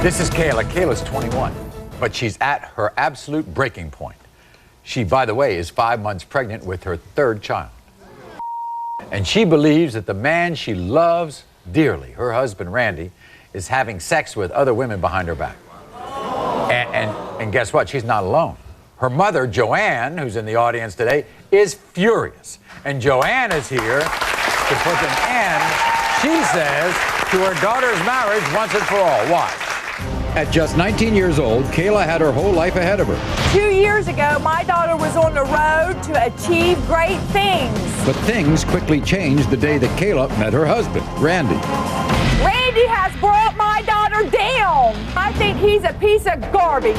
This is Kayla. Kayla's 21, but she's at her absolute breaking point. She, by the way, is 5 months pregnant with her third child. And she believes that the man she loves dearly, her husband Randy, is having sex with other women behind her back. And guess what? She's not alone. Her mother, Joanne, who's in the audience today, is furious. And Joanne is here to put an end, she says, to her daughter's marriage once and for all. Why? At just 19 years old, Kayla had her whole life ahead of her. 2 years ago, my daughter was on the road to achieve great things. But things quickly changed the day that Kayla met her husband, Randy. Randy has brought my daughter down. I think he's a piece of garbage.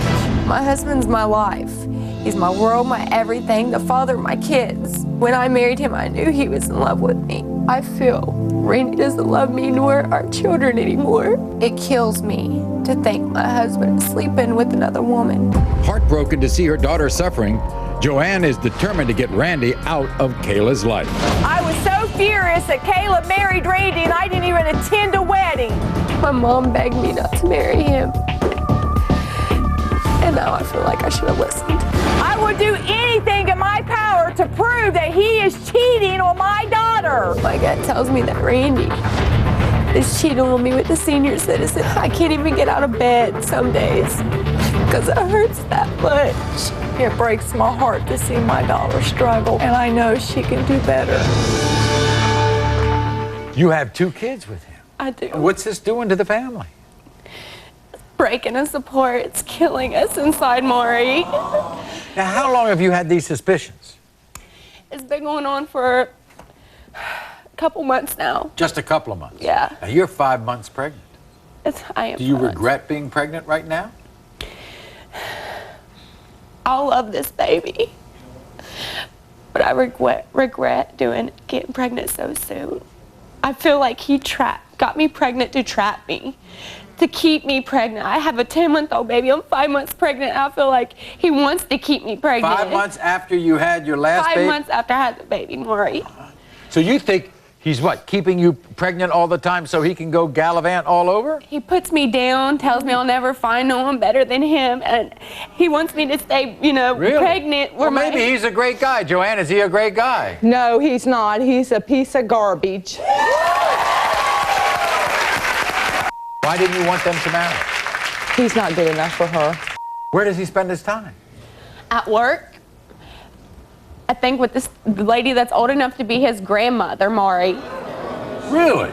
My husband's my life. He's my world, my everything, the father of my kids. When I married him, I knew he was in love with me. I feel Randy doesn't love me nor our children anymore. It kills me to think my husband is sleeping with another woman. Heartbroken to see her daughter suffering, Joanne is determined to get Randy out of Kayla's life. I was so furious that Kayla married Randy and I didn't even attend a wedding. My mom begged me not to marry him. And now I feel like I should have listened. I would do anything in my power to prove that he is cheating on my daughter. My gut tells me that Randy is cheating on me with the senior citizen. I can't even get out of bed some days because it hurts that much. It breaks my heart to see my daughter struggle, and I know she can do better. You have 2 kids with him. I do. What's this doing to the family? Breaking us apart. It's killing us inside, Maury. Now, how long have you had these suspicions? It's been going on for a couple months now. Just a couple of months? Yeah. Now, you're 5 months pregnant. I am. Do you regret being pregnant right now? I love this baby, but I regret getting pregnant so soon. I feel like he got me pregnant to trap me, to keep me pregnant. I have a 10-month-old baby. I'm 5 months pregnant. I feel like he wants to keep me pregnant. 5 months after you had your last baby? 5 months after I had the baby, Maury. So you think he's what, keeping you pregnant all the time so he can go gallivant all over? He puts me down, tells me I'll never find no one better than him, and he wants me to stay, Really? pregnant. Well, maybe he's a great guy. Joanne, is he a great guy? No, he's not. He's a piece of garbage. Why didn't you want them to marry? He's not good enough for her. Where does he spend his time? At work. I think with the lady that's old enough to be his grandmother, Maury. Really?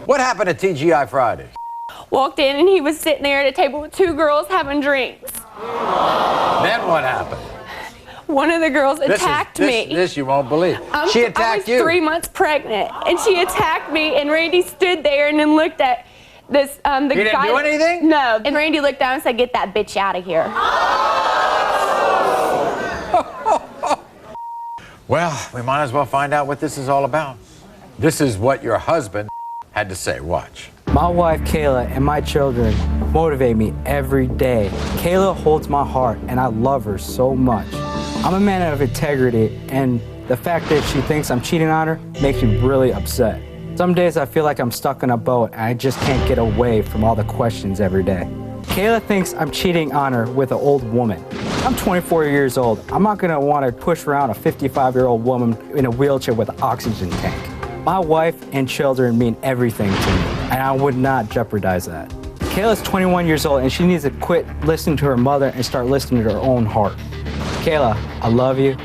What happened at TGI Friday? Walked in and he was sitting there at a table with 2 girls having drinks. Then what happened? One of the girls attacked me. This you won't believe. She attacked you. I was 3 months pregnant, and she attacked me, and Randy stood there and then looked at this, the He didn't guy. do anything? No. And Randy looked down and said, "Get that bitch out of here." Well, we might as well find out what this is all about. This is what your husband had to say. Watch. My wife, Kayla, and my children motivate me every day. Kayla holds my heart, and I love her so much. I'm a man of integrity, and the fact that she thinks I'm cheating on her makes me really upset. Some days I feel like I'm stuck in a boat, and I just can't get away from all the questions every day. Kayla thinks I'm cheating on her with an old woman. I'm 24 years old. I'm not gonna wanna push around a 55-year-old woman in a wheelchair with an oxygen tank. My wife and children mean everything to me, and I would not jeopardize that. Kayla's 21 years old, and she needs to quit listening to her mother and start listening to her own heart. Kayla, I love you,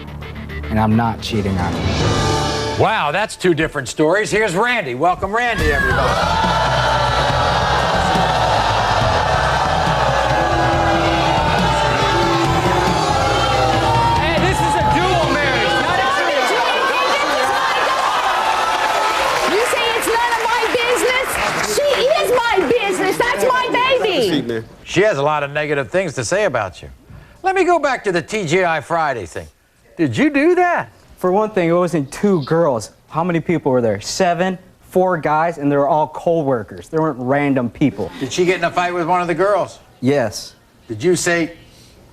and I'm not cheating on you. Wow, that's 2 different stories. Here's Randy. Welcome, Randy, everybody. She has a lot of negative things to say about you. Let me go back to the TGI Friday thing. Did you do that? For one thing, it wasn't 2 girls. How many people were there? 7, 4 guys, and they were all co-workers. They weren't random people. Did she get in a fight with one of the girls? Yes. Did you say,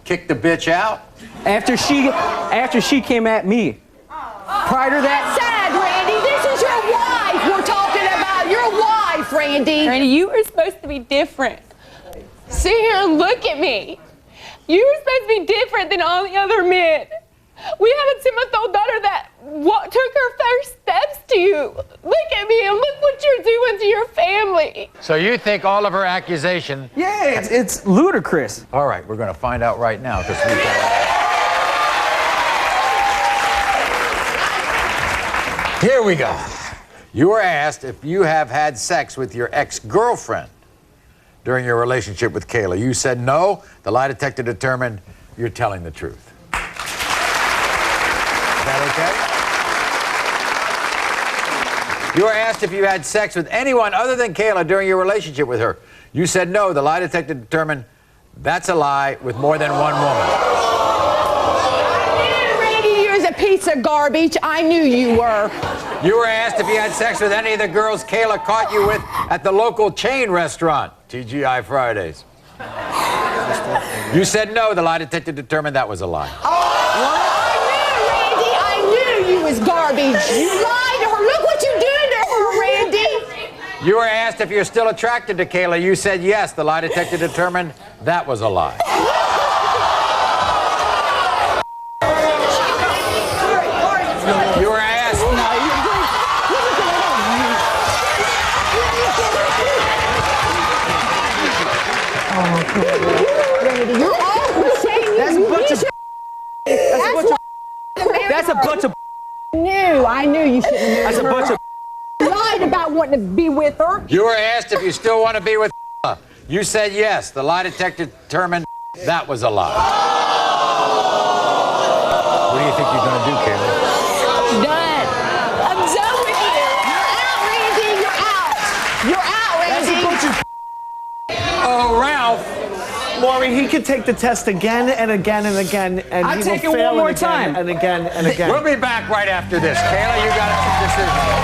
kick the bitch out? After she came at me. Prior to that... Sad, Randy. This is your wife we're talking about. Your wife, Randy. Randy, you were supposed to be different. sit here and look at me. You were supposed to be different than all the other men. We have a 7-month-old daughter that took her first steps to you. Look at me and look what you're doing to your family. So you think all of her accusation... Yeah, it's ludicrous. All right, we're going to find out right now because we Here we go. You were asked if you have had sex with your ex-girlfriend during your relationship with Kayla. You said no. The lie detector determined you're telling the truth. Is that okay? You were asked if you had sex with anyone other than Kayla during your relationship with her. You said no. The lie detector determined that's a lie with more than one woman. Randy, you're a piece of garbage. I knew you were. You were asked if you had sex with any of the girls Kayla caught you with at the local chain restaurant, TGI Fridays. You said no. The lie detector determined that was a lie. I knew you was garbage. You lied to her. Look what you did to her, Randy. You were asked if you're still attracted to Kayla. You said yes. The lie detector determined that was a lie. You were asked... Randy, you're always saying That's a bunch of... That's a bunch of... I knew you shouldn't have married That's a her. bunch of... Lied about wanting to be with her. You were asked if you still want to be with Kayla. You said yes. The lie detector determined that was a lie. What do you think you're going to do, Kayla? Done. I'm done with you. You're out, Randy. You're out. You're out, Randy. Oh, Ralph. Maury, he could take the test again and again and again, and I'll he take will it fail one more again time. and again and again. We'll be back right after this. Kayla, you got a decision.